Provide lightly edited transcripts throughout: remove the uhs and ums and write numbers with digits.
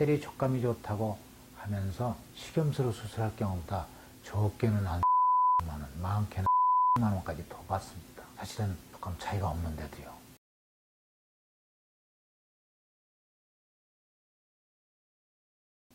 코젤이 촉감이 좋다고 하면서 식염수로 수술할 경우보다 적게는 한 만원, 많게는 만원까지 더 받습니다. 사실은 촉감 차이가 없는데도요.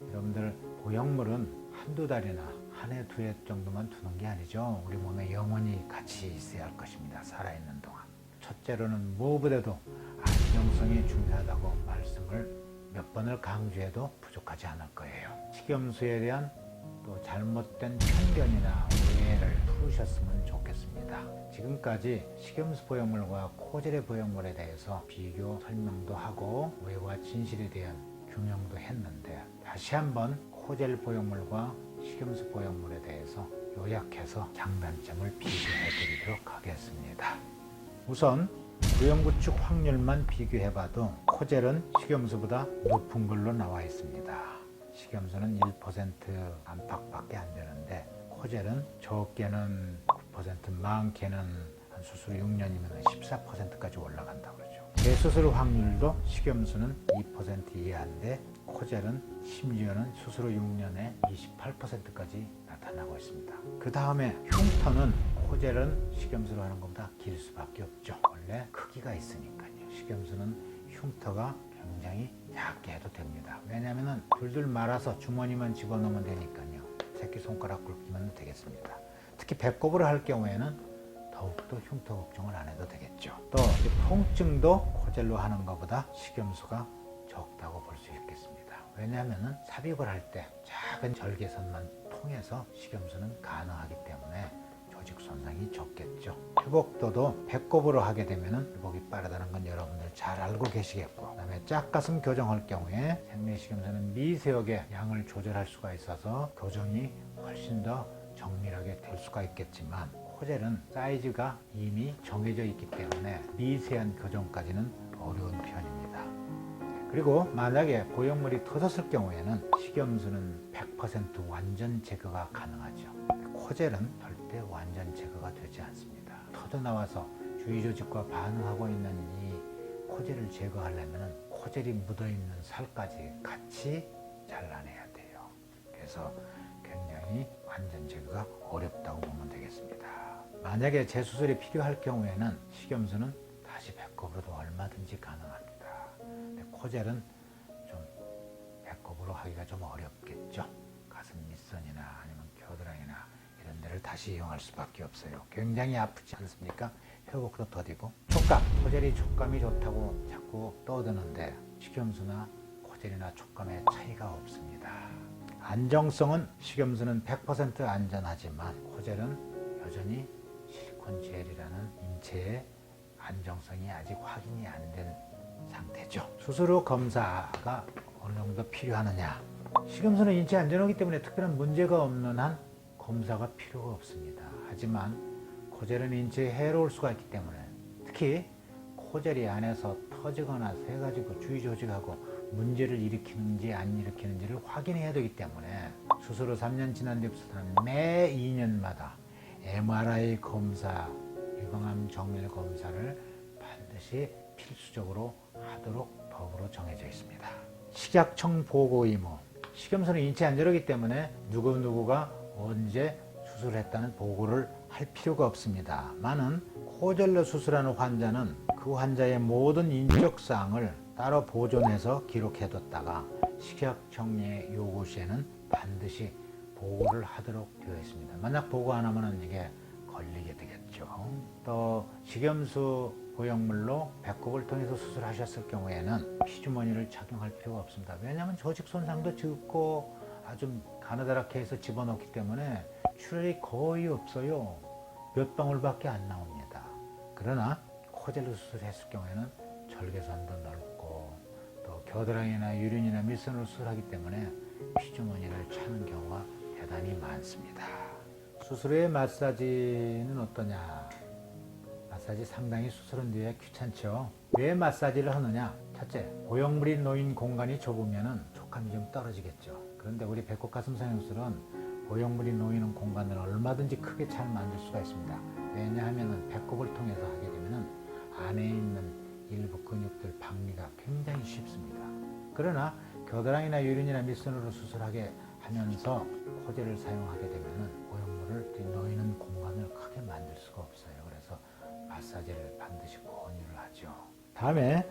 여러분들, 보형물은 한두 달이나 한 해, 두 해 정도만 두는 게 아니죠. 우리 몸에 영원히 같이 있어야 할 것입니다. 살아있는 동안. 첫째로는 무엇보다도 안정성이 중요하다고 말씀을 몇 번을 강조해도 부족하지 않을 거예요. 식염수에 대한 또 잘못된 편견이나 오해를 풀으셨으면 좋겠습니다. 지금까지 식염수 보형물과 코젤의 보형물에 대해서 비교 설명도 하고 오해와 진실에 대한 규명도 했는데, 다시 한번 코젤 보형물과 식염수 보형물에 대해서 요약해서 장단점을 비교해 드리도록 하겠습니다. 우선 부영구축 확률만 비교해봐도 코젤은 식염수보다 높은 걸로 나와 있습니다. 식염수는 1% 안팎밖에 안 되는데 코젤은 적게는 9%, 많게는 한 수술 6년이면 14%까지 올라간다고 그러죠. 재수술 확률도 식염수는 2% 이하인데 코젤은 심지어는 수술 후 6년에 28%까지 나타나고 있습니다. 그 다음에 흉터는 코젤은 식염수로 하는 것보다 길 수밖에 없죠. 원래 크기가 있으니까요. 식염수는 흉터가 굉장히 얇게 해도 됩니다. 왜냐하면 둘둘 말아서 주머니만 집어넣으면 되니까요. 새끼손가락 굵기면 되겠습니다. 특히 배꼽으로 할 경우에는 더욱더 흉터 걱정을 안 해도 되겠죠. 또 통증도 코젤로 하는 것보다 식염수가 적다고 볼 수 있겠습니다. 왜냐하면 삽입을 할 때 작은 절개선만 통해서 식염수는 가능하기 때문에 조직 손상이 적겠죠. 회복도도 배꼽으로 하게 되면 회복이 빠르다는 건 여러분들 잘 알고 계시겠고, 그 다음에 짝가슴 교정할 경우에 생리식염수는 미세하게 양을 조절할 수가 있어서 교정이 훨씬 더 정밀하게 될 수가 있겠지만, 코젤은 사이즈가 이미 정해져 있기 때문에 미세한 교정까지는 어려운 편입니다. 그리고 만약에 보형물이 터졌을 경우에는 식염수는 100% 완전 제거가 가능하죠. 코젤은 절대 완전 제거가 되지 않습니다. 터져나와서 주위 조직과 반응하고 있는 이 코젤을 제거하려면 코젤이 묻어있는 살까지 같이 잘라내야 돼요. 그래서 굉장히 완전 제거가 어렵다고 보면 되겠습니다. 만약에 재수술이 필요할 경우에는 식염수는 다시 배꼽으로도 얼마든지 가능합니다. 근데 코젤은 좀 배꼽으로 하기가 좀 어렵겠죠. 가슴 밑선이나 아니면 겨드랑이나 이런 데를 다시 이용할 수밖에 없어요. 굉장히 아프지 않습니까? 회복도 더디고. 촉감, 코젤이 촉감이 좋다고 자꾸 떠드는데 식염수나 코젤이나 촉감에 차이가 없습니다. 안정성은 식염수는 100% 안전하지만 코젤은 여전히 실리콘 젤이라는 인체의 안정성이 아직 확인이 안 된 상태죠. 수술 후 검사가 어느 정도 필요하느냐? 식염수는 인체 안전하기 때문에 특별한 문제가 없는 한 검사가 필요가 없습니다. 하지만 코젤은 인체에 해로울 수가 있기 때문에, 특히 코젤이 안에서 터지거나 새가지고 주위 조직하고 문제를 일으키는지 안 일으키는지를 확인해야 되기 때문에 수술 후 3년 지난 뒤부터는 매 2년마다 MRI 검사, 유방암 정밀 검사를 반드시 필수적으로 하도록 법으로 정해져 있습니다. 식약청 보고 의무. 식염수는 인체 안전하기 때문에 누구누구가 언제 수술했다는 보고를 할 필요가 없습니다. 많은 코젤로 수술하는 환자는 그 환자의 모든 인적사항을 따로 보존해서 기록해뒀다가 식약청의 요구 시에는 반드시 보고를 하도록 되어 있습니다. 만약 보고 안 하면 이게 걸리게 되겠죠. 또 식염수 보형물로 배꼽을 통해서 수술하셨을 경우에는 피주머니를 착용할 필요가 없습니다. 왜냐하면 조직 손상도 적고 아주 가느다랗게 해서 집어넣기 때문에 출혈이 거의 없어요. 몇 방울밖에 안 나옵니다. 그러나 코젤로 수술했을 경우에는 절개선도 넓고 또 겨드랑이나 유륜이나 밑선으로 수술하기 때문에 피주머니를 차는 경우가 대단히 많습니다. 수술 후의 마사지는 어떠냐? 마사지 상당히 수술한 뒤에 귀찮죠. 왜 마사지를 하느냐? 첫째, 보형물이 놓인 공간이 좁으면 촉감이 좀 떨어지겠죠. 그런데 우리 배꼽 가슴 성형술은 보형물이 놓이는 공간을 얼마든지 크게 잘 만들 수가 있습니다. 왜냐하면 배꼽을 통해서 하게 되면 안에 있는 일부 근육들 박리가 굉장히 쉽습니다. 그러나 겨드랑이나 유린이나 밑선으로 수술하게 하면서 코젤을 사용하게 되면 보형물을 놓이는 공간을 크게 만들 수가 없어요. 그래서 마사지를 반드시 권유를 하죠. 다음에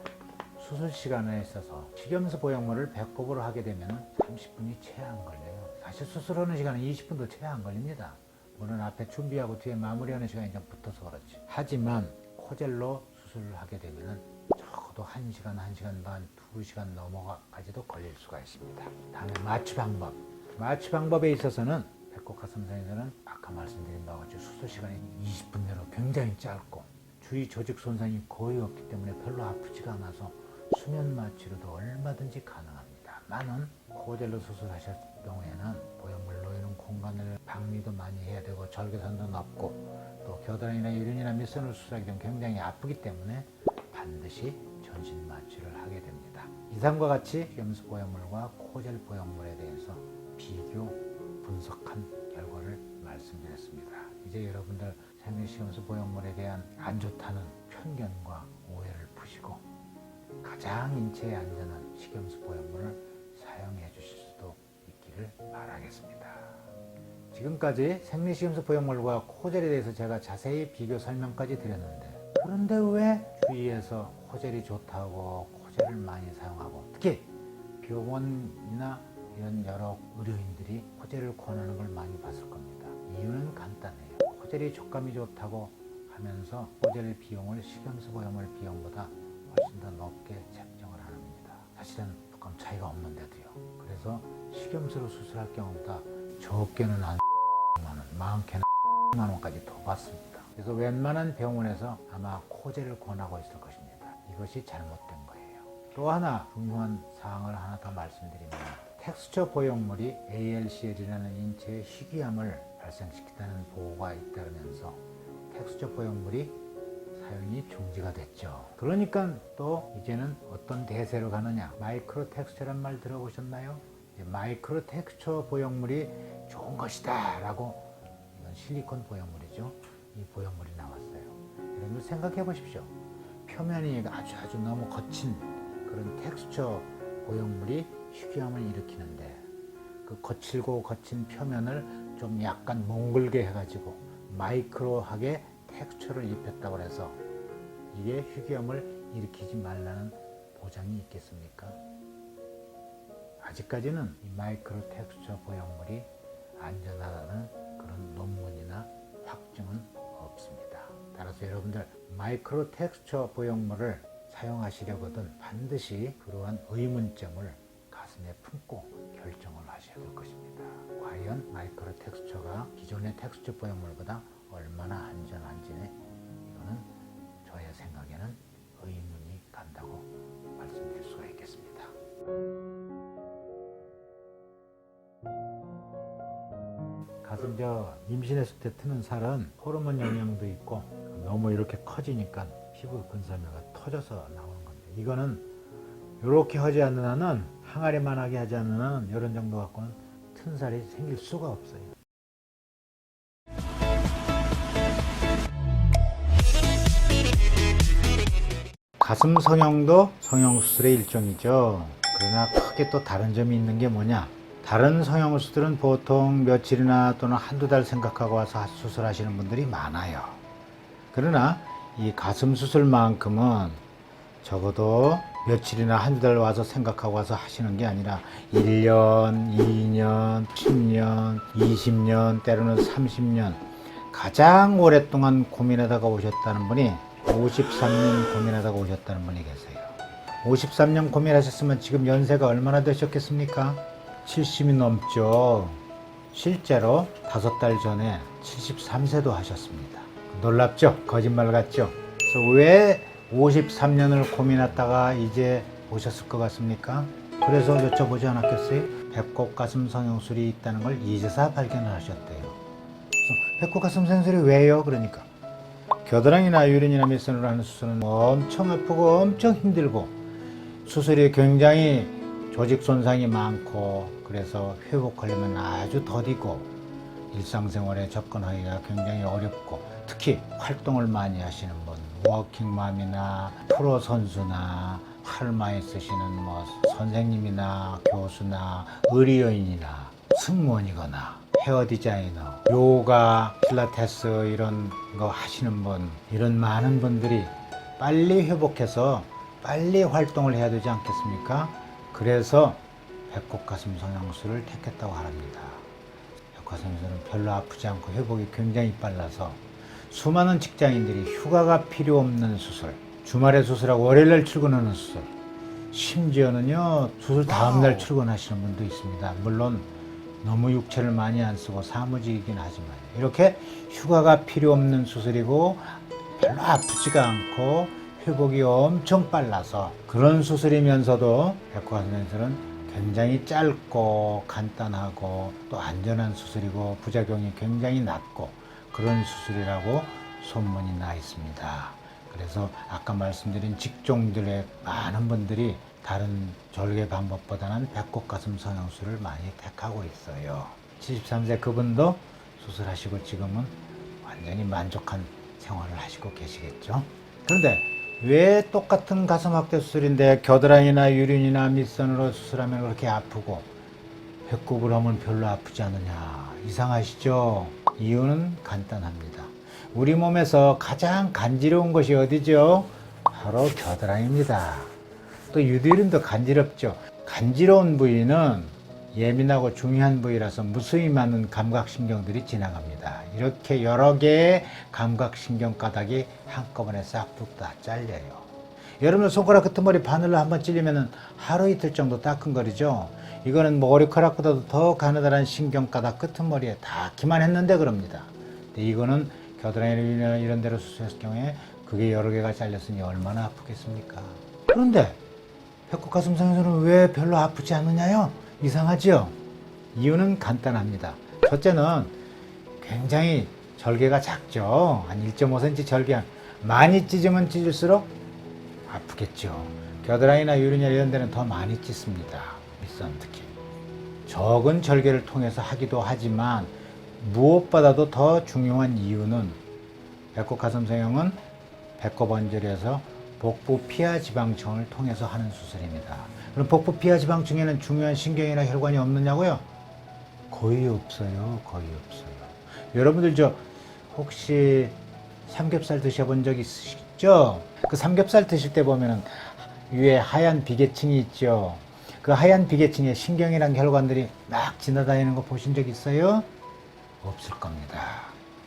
수술 시간에 있어서 식염수 보형물을 배꼽으로 하게 되면 30분이 채 안 걸려요. 사실 수술하는 시간은 20분도 채 안 걸립니다. 물론 앞에 준비하고 뒤에 마무리하는 시간이 좀 붙어서 그렇지. 하지만 코젤로 수술을 하게 되면 적어도 1시간, 1시간 반, 2시간 넘어가까지도 걸릴 수가 있습니다. 다음에 마취 방법. 마취 방법에 있어서는 배꼽 가슴선에서는 아까 말씀드린 바와 같이 수술 시간이 20분 내로 굉장히 짧고 주위 조직 손상이 거의 없기 때문에 별로 아프지가 않아서 수면 마취로도 얼마든지 가능합니다. 많은 코젤로 수술하실 경우에는 보형물 놓이는 공간을 박리도 많이 해야 되고 절개선도 높고 또 겨드랑이나 유린이나 밑선을 수술하기 되면 굉장히 아프기 때문에 반드시 전신 마취를 하게 됩니다. 이상과 같이 식염수 보형물과 코젤 보형물에 대해서 비교 분석한 결과를 말씀드렸습니다. 이제 여러분들 생리식염수 보형물에 대한 안 좋다는 편견과 오해를 푸시고 가장 인체에 안전한 식염수 보형물을 사용해 주실 수도 있기를 바라겠습니다. 지금까지 생리식염수 보형물과 코젤에 대해서 제가 자세히 비교 설명까지 드렸는데, 그런데 왜 주위에서 코젤이 좋다고 코젤을 많이 사용하고 특히 병원이나 이런 여러 의료인들이 코젤을 권하는 걸 많이 봤을 겁니다. 이유는 간단해요. 코젤이 촉감이 좋다고 하면서 코젤 비용을 식염수 보형물 비용보다 훨씬 더 높게 책정을 합니다. 사실은 조금 차이가 없는데도요. 그래서 식염수로 수술할 경우보다 적게는 한 10만 원, 많게는 10만 원까지 더 받습니다. 그래서 웬만한 병원에서 아마 코젤을 권하고 있을 것입니다. 이것이 잘못된 거예요. 또 하나 중요한 사항을 하나 더 말씀드리면, 텍스처 보형물이 ALCL이라는 인체의 희귀암을 발생시킨다는 보고가 잇따르면서 텍스처 보형물이 사용이 중지가 됐죠. 그러니까 또 이제는 어떤 대세로 가느냐, 마이크로 텍스처란 말 들어보셨나요? 마이크로 텍스처 보형물이 좋은 것이다 라고, 이건 실리콘 보형물이죠. 이 보형물이 나왔어요. 여러분들 생각해 보십시오. 표면이 아주 너무 거친 그런 텍스처 보형물이 희귀암을 일으키는데, 그 거칠고 거친 표면을 좀 약간 몽글게 해가지고 마이크로하게 텍스처를 입혔다고 해서 이게 희귀암을 일으키지 말라는 보장이 있겠습니까? 아직까지는 이 마이크로 텍스처 보형물이 안전하다는 그런 논문이나 확증은 없습니다. 따라서 여러분들 마이크로 텍스처 보형물을 사용하시려거든 반드시 그러한 의문점을 가슴에 품고 결정을 하셔야 될 것입니다. 과연 마이크로 텍스처가 기존의 텍스처 보형물보다 얼마나 안전한지는 이거는 저의 생각에는 의문이 간다고 말씀드릴 수가 있겠습니다. 가슴 임신했을 때 트는 살은 호르몬 영향도 있고 너무 이렇게 커지니까 피부 근섬유가 터져서 나오는 건데, 이거는 이렇게 하지 않는 한은, 항아리만하게 하지 않는 한은 이런 정도 갖고는 튼 살이 생길 수가 없어요. 가슴 성형도 성형수술의 일종이죠. 그러나 크게 또 다른 점이 있는 게 뭐냐, 다른 성형수술은 보통 며칠이나 또는 한두 달 생각하고 와서 수술하시는 분들이 많아요. 그러나 이 가슴 수술만큼은 적어도 며칠이나 한두 달 와서 생각하고 와서 하시는 게 아니라 1년, 2년, 10년, 20년, 때로는 30년 가장 오랫동안 고민하다가 오셨다는 분이 53년 고민하다가 오셨다는 분이 계세요. 53년 고민하셨으면 지금 연세가 얼마나 되셨겠습니까? 70이 넘죠. 실제로 5달 전에 73세도 하셨습니다. 놀랍죠? 거짓말 같죠? 그래서 왜 53년을 고민했다가 이제 오셨을 것 같습니까? 그래서 여쭤보지 않았겠어요? 배꼽 가슴 성형술이 있다는 걸 이제서 발견을 하셨대요. 그래서 배꼽 가슴 성형술이 왜요? 그러니까 겨드랑이나 유린이나 밑선으로 하는 수술은 엄청 아프고 엄청 힘들고 수술이 굉장히 조직 손상이 많고, 그래서 회복하려면 아주 더디고 일상생활에 접근하기가 굉장히 어렵고, 특히 활동을 많이 하시는 분, 워킹맘이나 프로 선수나 팔을 많이 쓰시는 뭐 선생님이나 교수나 의료인이나 승무원이거나 헤어 디자이너, 요가, 필라테스 이런 거 하시는 분, 이런 많은 분들이 빨리 회복해서 빨리 활동을 해야 되지 않겠습니까? 그래서 배꼽 가슴 성형수를 택했다고 합니다. 배꼽 가슴 성형수는 별로 아프지 않고 회복이 굉장히 빨라서 수많은 직장인들이 휴가가 필요 없는 수술, 주말에 수술하고 월요일날 출근하는 수술, 심지어는요 수술 다음날 출근하시는 분도 있습니다. 물론 너무 육체를 많이 안 쓰고 사무직이긴 하지만 이렇게 휴가가 필요 없는 수술이고 별로 아프지가 않고 회복이 엄청 빨라서 그런 수술이면서도 배꼽 가슴 성형수는 굉장히 짧고 간단하고 또 안전한 수술이고 부작용이 굉장히 낮고 그런 수술이라고 소문이 나 있습니다. 그래서 아까 말씀드린 직종들의 많은 분들이 다른 절개 방법보다는 배꼽 가슴 성형수를 많이 택하고 있어요. 73세 그분도 수술하시고 지금은 완전히 만족한 생활을 하시고 계시겠죠. 그런데 왜 똑같은 가슴 확대 수술인데 겨드랑이나 유륜이나 밑선으로 수술하면 그렇게 아프고 배꼽을 하면 별로 아프지 않느냐, 이상하시죠? 이유는 간단합니다. 우리 몸에서 가장 간지러운 것이 어디죠? 바로 겨드랑이입니다. 또 유두리도 간지럽죠. 간지러운 부위는 예민하고 중요한 부위라서 무수히 많은 감각신경들이 지나갑니다. 이렇게 여러 개의 감각신경 가닥이 한꺼번에 싹둑 다 잘려요. 여러분 손가락 끝머리 바늘로 한번 찔리면 하루 이틀 정도 따끔거리죠. 이거는 머리카락보다도 더 가느다란 신경 가닥 끝머리에 닿기만 했는데 그럽니다. 근데 이거는 겨드랑이나 이런 데로 수술했을 경우에 그게 여러 개가 잘렸으니 얼마나 아프겠습니까? 그런데 배꼽 가슴 성형수는 왜 별로 아프지 않느냐요? 이상하죠? 이유는 간단합니다. 첫째는 굉장히 절개가 작죠. 한 1.5cm 절개, 많이 찢으면 찢을수록 아프겠죠. 겨드랑이나 유륜이나 이런 데는 더 많이 찢습니다. 밑선 특히. 적은 절개를 통해서 하기도 하지만 무엇보다도 더 중요한 이유는 배꼽 가슴 성형은 배꼽 언저리에서 복부 피하 지방층을 통해서 하는 수술입니다. 그럼 복부 피하 지방층에는 중요한 신경이나 혈관이 없느냐고요? 거의 없어요. 거의 없어요. 여러분들 혹시 삼겹살 드셔본 적 있으시죠? 그 삼겹살 드실 때 보면은 위에 하얀 비계층이 있죠. 그 하얀 비계층에 신경이랑 혈관들이 막 지나다니는 거 보신 적 있어요? 없을 겁니다.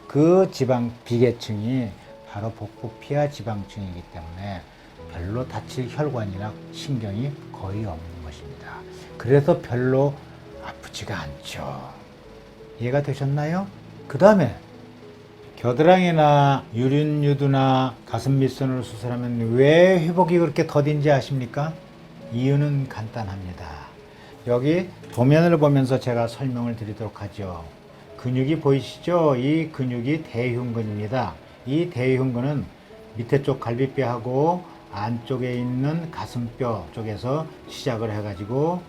그 지방 비계층이 바로 복부 피하 지방층이기 때문에 별로 다칠 혈관이나 신경이 거의 없는 것입니다. 그래서 별로 아프지가 않죠. 이해가 되셨나요? 그 다음에 겨드랑이나 유륜 유두나 가슴 밑선으로 수술하면 왜 회복이 그렇게 더딘지 아십니까? 이유는 간단합니다. 여기 도면을 보면서 제가 설명을 드리도록 하죠. 근육이 보이시죠? 이 근육이 대흉근입니다. 이 대흉근은 밑에 쪽 갈비뼈하고 안쪽에 있는 가슴뼈 쪽에서 시작을 해가지고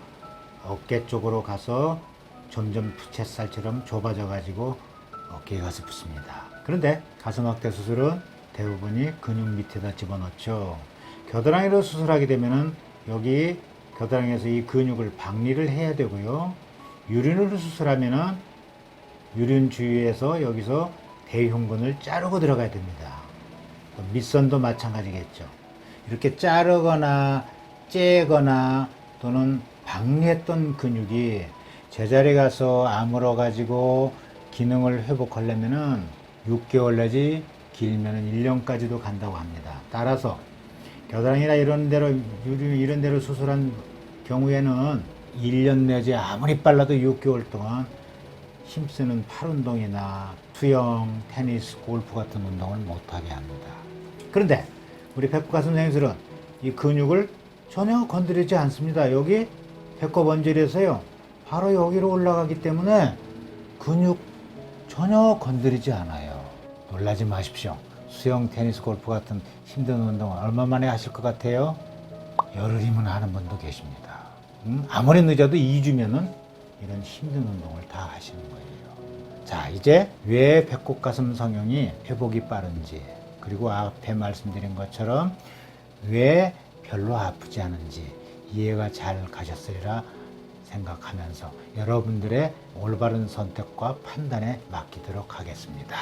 어깨 쪽으로 가서 점점 부채살처럼 좁아져 가지고 어깨에 가서 붙습니다. 그런데 가슴 확대 수술은 대부분이 근육 밑에다 집어넣죠. 겨드랑이로 수술하게 되면은 여기 겨드랑이에서 이 근육을 박리를 해야 되고요. 유륜으로 수술하면은 유륜 주위에서 여기서 대흉근을 자르고 들어가야 됩니다. 밑선도 마찬가지겠죠. 이렇게 자르거나 째거나 또는 박리했던 근육이 제자리에 가서 아물어 가지고 기능을 회복하려면은 6개월 내지 길면은 1년까지도 간다고 합니다. 따라서 겨드랑이나 이런 데로 이런 데로 수술한 경우에는 1년 내지 아무리 빨라도 6개월 동안 힘쓰는 팔 운동이나 수영, 테니스, 골프 같은 운동을 못하게 합니다. 그런데 우리 배꼽 가슴 성형술은 이 근육을 전혀 건드리지 않습니다. 여기 배꼽 언저리에서요 바로 여기로 올라가기 때문에 근육 전혀 건드리지 않아요. 놀라지 마십시오. 수영, 테니스, 골프 같은 힘든 운동을 얼마 만에 하실 것 같아요? 열흘이면 하는 분도 계십니다. 아무리 늦어도 2주면은 이런 힘든 운동을 다 하시는 거예요. 자, 이제 왜 배꼽 가슴 성형이 회복이 빠른지, 그리고 앞에 말씀드린 것처럼 왜 별로 아프지 않은지 이해가 잘 가셨으리라 생각하면서 여러분들의 올바른 선택과 판단에 맡기도록 하겠습니다.